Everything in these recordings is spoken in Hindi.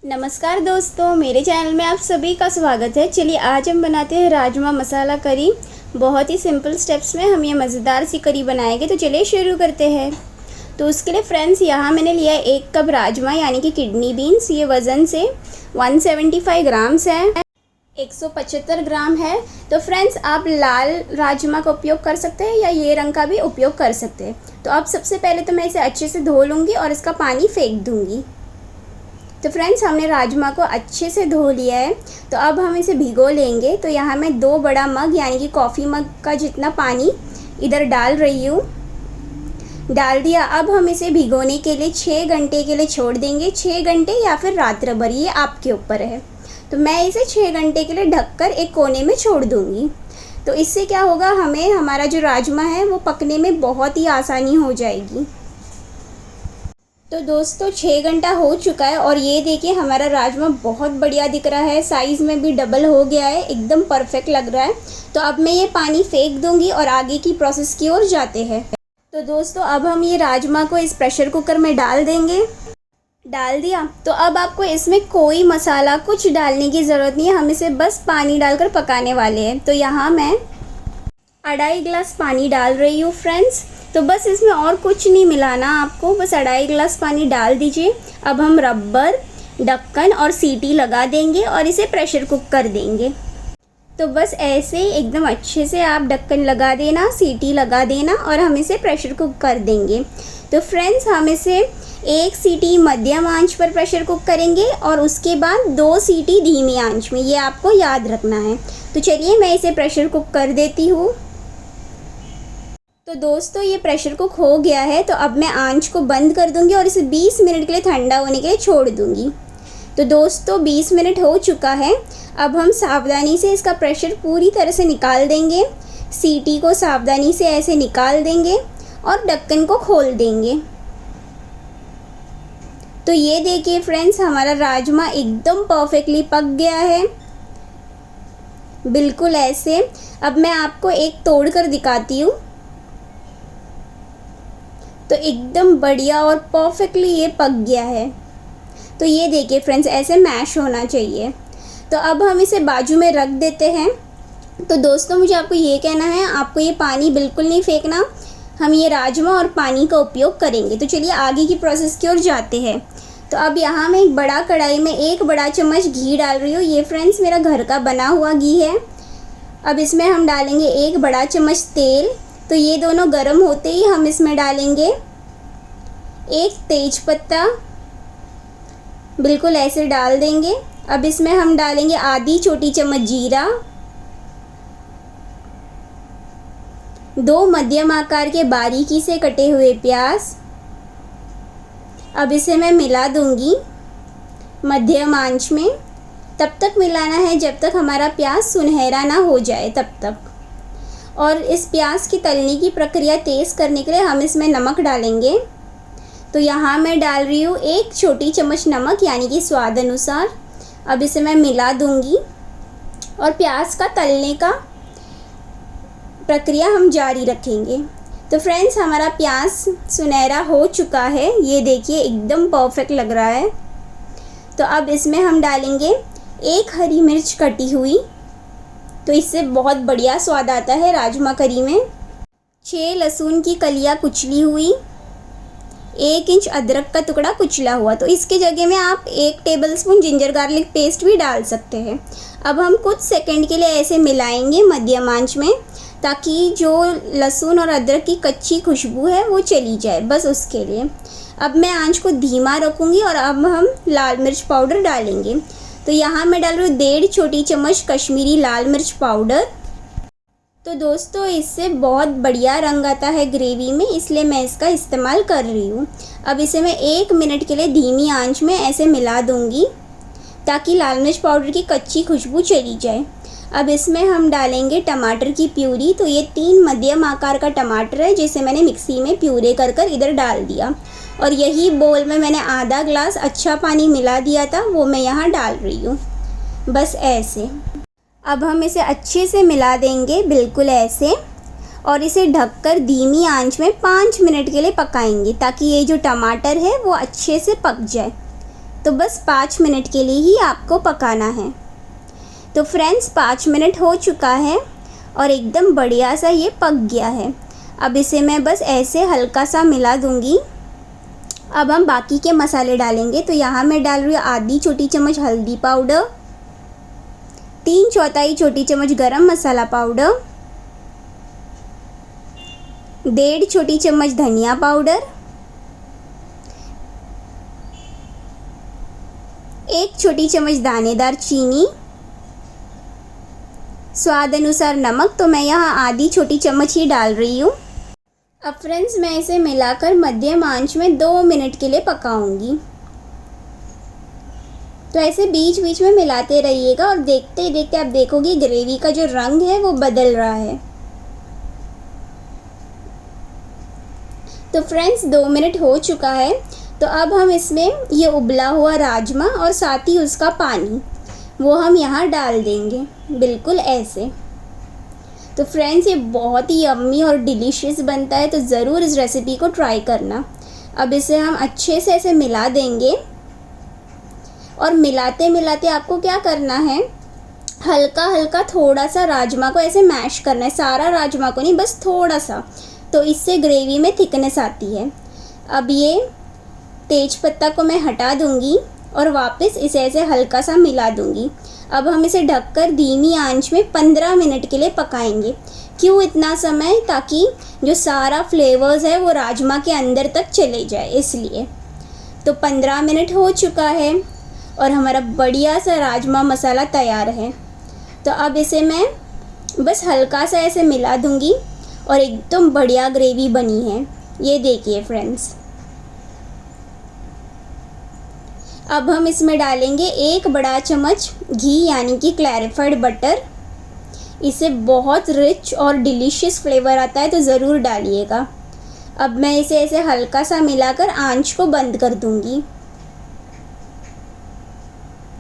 नमस्कार दोस्तों, मेरे चैनल में आप सभी का स्वागत है। चलिए आज हम बनाते हैं राजमा मसाला करी। बहुत ही सिंपल स्टेप्स में हम ये मज़ेदार सी करी बनाएंगे। तो चलिए शुरू करते हैं। तो उसके लिए फ्रेंड्स यहाँ मैंने लिया है 1 कप राजमा यानी कि किडनी बीन्स। ये वज़न से 175 ग्राम्स है, 175 ग्राम है। तो फ्रेंड्स आप लाल राजमा का उपयोग कर सकते हैं या ये रंग का भी उपयोग कर सकते हैं। तो अब सबसे पहले तो मैं इसे अच्छे से धो लूँगी और इसका पानी फेंक दूँगी। तो फ्रेंड्स हमने राजमा को अच्छे से धो लिया है। तो अब हम इसे भिगो लेंगे। तो यहाँ मैं 2 बड़ा मग यानी कि कॉफ़ी मग का जितना पानी इधर डाल रही हूँ। डाल दिया। अब हम इसे भिगोने के लिए 6 घंटे के लिए छोड़ देंगे। 6 घंटे या फिर रात भर, ये आपके ऊपर है। तो मैं इसे 6 घंटे के लिए ढककर एक कोने में छोड़ दूँगी। तो इससे क्या होगा, हमें हमारा जो राजमा है वो पकने में बहुत ही आसानी हो जाएगी। तो दोस्तों 6 घंटा हो चुका है और ये देखिए हमारा राजमा बहुत बढ़िया दिख रहा है। साइज़ में भी डबल हो गया है, एकदम परफेक्ट लग रहा है। तो अब मैं ये पानी फेंक दूंगी और आगे की प्रोसेस की ओर जाते हैं। तो दोस्तों अब हम ये राजमा को इस प्रेशर कुकर में डाल देंगे। डाल दिया। तो अब आपको इसमें कोई मसाला कुछ डालने की ज़रूरत नहीं है। हम इसे बस पानी डालकर पकाने वाले हैं। तो यहाँ मैं 2.5 गिलास पानी डाल रही हूँ फ्रेंड्स। तो बस इसमें और कुछ नहीं मिलाना आपको, बस 2.5 गिलास पानी डाल दीजिए। अब हम रबर, ढक्कन और सीटी लगा देंगे और इसे प्रेशर कुक कर देंगे। तो बस ऐसे एकदम अच्छे से आप ढक्कन लगा देना, सीटी लगा देना और हम इसे प्रेशर कुक कर देंगे। तो फ्रेंड्स हम इसे 1 सीटी मध्यम आंच पर प्रेशर कुक करेंगे और उसके बाद 2 सीटी धीमी आंच में, ये आपको याद रखना है। तो चलिए मैं इसे प्रेशर कुक कर देती हूँ। तो दोस्तों ये प्रेशर कुक हो गया है। तो अब मैं आंच को बंद कर दूंगी और इसे 20 मिनट के लिए ठंडा होने के लिए छोड़ दूंगी। तो दोस्तों 20 मिनट हो चुका है। अब हम सावधानी से इसका प्रेशर पूरी तरह से निकाल देंगे। सीटी को सावधानी से ऐसे निकाल देंगे और ढक्कन को खोल देंगे। तो ये देखिए फ्रेंड्स हमारा राजमा एकदम परफेक्टली पक गया है, बिल्कुल ऐसे। अब मैं आपको एक तोड़ कर दिखाती हूँ। तो एकदम बढ़िया और परफेक्टली ये पक गया है। तो ये देखिए फ्रेंड्स ऐसे मैश होना चाहिए। तो अब हम इसे बाजू में रख देते हैं। तो दोस्तों मुझे आपको ये कहना है, आपको ये पानी बिल्कुल नहीं फेंकना। हम ये राजमा और पानी का उपयोग करेंगे। तो चलिए आगे की प्रोसेस की ओर जाते हैं। तो अब यहाँ मैं एक बड़ा कढ़ाई में 1 बड़ा चम्मच घी डाल रही हूँ। ये फ्रेंड्स मेरा घर का बना हुआ घी है। अब इसमें हम डालेंगे 1 बड़ा चम्मच तेल। तो ये दोनों गर्म होते ही हम इसमें डालेंगे 1 तेज पत्ता, बिल्कुल ऐसे डाल देंगे। अब इसमें हम डालेंगे आधी छोटी चम्मच जीरा, 2 मध्यम आकार के बारीकी से कटे हुए प्याज। अब इसे मैं मिला दूंगी मध्यम आंच में। तब तक मिलाना है जब तक हमारा प्याज सुनहरा ना हो जाए, तब तक। और इस प्याज की तलने की प्रक्रिया तेज़ करने के लिए हम इसमें नमक डालेंगे। तो यहाँ मैं डाल रही हूँ 1 छोटी चम्मच नमक यानी कि स्वाद अनुसार। अब इसे मैं मिला दूँगी और प्याज का तलने का प्रक्रिया हम जारी रखेंगे। तो फ्रेंड्स हमारा प्याज सुनहरा हो चुका है, ये देखिए एकदम परफेक्ट लग रहा है। तो अब इसमें हम डालेंगे 1 हरी मिर्च कटी हुई। तो इससे बहुत बढ़िया स्वाद आता है राजमा करी में। 6 लहसुन की कलियां कुचली हुई, 1 इंच अदरक का टुकड़ा कुचला हुआ। तो इसके जगह में आप 1 टेबलस्पून जिंजर गार्लिक पेस्ट भी डाल सकते हैं। अब हम कुछ सेकंड के लिए ऐसे मिलाएंगे मध्यम आंच में, ताकि जो लहसुन और अदरक की कच्ची खुशबू है वो चली जाए, बस उसके लिए। अब मैं आंच को धीमा रखूँगी और अब हम लाल मिर्च पाउडर डालेंगे। तो यहाँ मैं डाल रही हूँ 1.5 छोटी चम्मच कश्मीरी लाल मिर्च पाउडर। तो दोस्तों इससे बहुत बढ़िया रंग आता है ग्रेवी में, इसलिए मैं इसका इस्तेमाल कर रही हूँ। अब इसे मैं 1 मिनट के लिए धीमी आंच में ऐसे मिला दूँगी ताकि लाल मिर्च पाउडर की कच्ची खुशबू चली जाए। अब इसमें हम डालेंगे टमाटर की प्यूरी। तो ये 3 मध्यम आकार का टमाटर है जिसे मैंने मिक्सी में प्यूरे कर इधर डाल दिया। और यही बोल में मैंने आधा ग्लास अच्छा पानी मिला दिया था, वो मैं यहाँ डाल रही हूँ, बस ऐसे। अब हम इसे अच्छे से मिला देंगे, बिल्कुल ऐसे। और इसे ढककर धीमी आंच में 5 मिनट के लिए पकाएंगे ताकि ये जो टमाटर है वो अच्छे से पक जाए। तो बस 5 मिनट के लिए ही आपको पकाना है। तो फ्रेंड्स 5 मिनट हो चुका है और एकदम बढ़िया सा ये पक गया है। अब इसे मैं बस ऐसे हल्का सा मिला दूंगी। अब हम बाकी के मसाले डालेंगे। तो यहाँ मैं डाल रही हूँ आधी छोटी चम्मच हल्दी पाउडर, 3/4 छोटी चम्मच गरम मसाला पाउडर, 1.5 छोटी चम्मच धनिया पाउडर, 1 छोटी चम्मच दानेदार चीनी, स्वाद अनुसार नमक। तो मैं यहाँ आधी छोटी चम्मच ही डाल रही हूँ। अब फ्रेंड्स मैं इसे मिलाकर मध्यम आंच में 2 मिनट के लिए पकाऊंगी। तो ऐसे बीच बीच में मिलाते रहिएगा और देखते ही देखते आप देखोगे ग्रेवी का जो रंग है वो बदल रहा है। तो फ्रेंड्स 2 मिनट हो चुका है। तो अब हम इसमें ये उबला हुआ राजमा और साथ ही उसका पानी वो हम यहाँ डाल देंगे, बिल्कुल ऐसे। तो फ्रेंड्स ये बहुत ही यम्मी और डिलीशियस बनता है, तो ज़रूर इस रेसिपी को ट्राई करना। अब इसे हम अच्छे से ऐसे मिला देंगे और मिलाते मिलाते आपको क्या करना है, हल्का हल्का थोड़ा सा राजमा को ऐसे मैश करना है, सारा राजमा को नहीं, बस थोड़ा सा। तो इससे ग्रेवी में थिकनेस आती है। अब ये तेज पत्ता को मैं हटा दूंगी और वापस इसे ऐसे हल्का सा मिला दूंगी। अब हम इसे ढककर धीमी आंच में 15 मिनट के लिए पकाएंगे। क्यों इतना समय? ताकि जो सारा फ्लेवर्स है वो राजमा के अंदर तक चले जाए, इसलिए। तो 15 मिनट हो चुका है और हमारा बढ़िया सा राजमा मसाला तैयार है। तो अब इसे मैं बस हल्का सा ऐसे मिला दूंगी और एकदम बढ़िया ग्रेवी बनी है। ये देखिए फ्रेंड्स। अब हम इसमें डालेंगे 1 बड़ा चम्मच घी यानी कि क्लैरिफाइड बटर। इसे बहुत रिच और डिलीशियस फ्लेवर आता है, तो ज़रूर डालिएगा। अब मैं इसे ऐसे हल्का सा मिलाकर आंच को बंद कर दूंगी,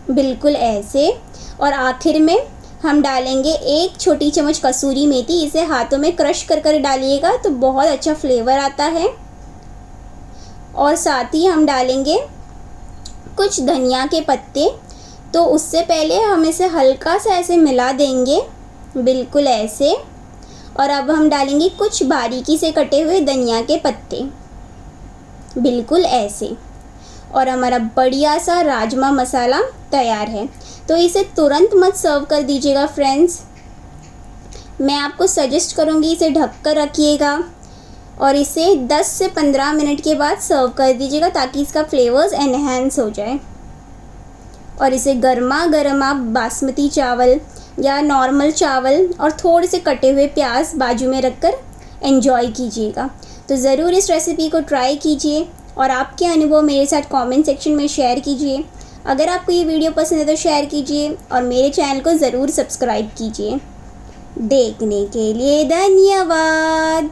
बिल्कुल ऐसे। और आखिर में हम डालेंगे 1 छोटी चम्मच कसूरी मेथी। इसे हाथों में क्रश कर कर डालिएगा तो बहुत अच्छा फ्लेवर आता है। और साथ ही हम डालेंगे कुछ धनिया के पत्ते। तो उससे पहले हम इसे हल्का सा ऐसे मिला देंगे, बिल्कुल ऐसे। और अब हम डालेंगे कुछ बारीकी से कटे हुए धनिया के पत्ते, बिल्कुल ऐसे। और हमारा बढ़िया सा राजमा मसाला तैयार है। तो इसे तुरंत मत सर्व कर दीजिएगा फ्रेंड्स, मैं आपको सजेस्ट करूँगी इसे ढक कर रखिएगा और इसे 10 से 15 मिनट के बाद सर्व कर दीजिएगा, ताकि इसका फ्लेवर्स एनहेंस हो जाए। और इसे गर्मा गर्म आप बासमती चावल या नॉर्मल चावल और थोड़े से कटे हुए प्याज बाजू में रखकर एंजॉय कीजिएगा। तो ज़रूर इस रेसिपी को ट्राई कीजिए और आपके अनुभव मेरे साथ कमेंट सेक्शन में शेयर कीजिए। अगर आपको ये वीडियो पसंद है तो शेयर कीजिए और मेरे चैनल को ज़रूर सब्सक्राइब कीजिए। देखने के लिए धन्यवाद।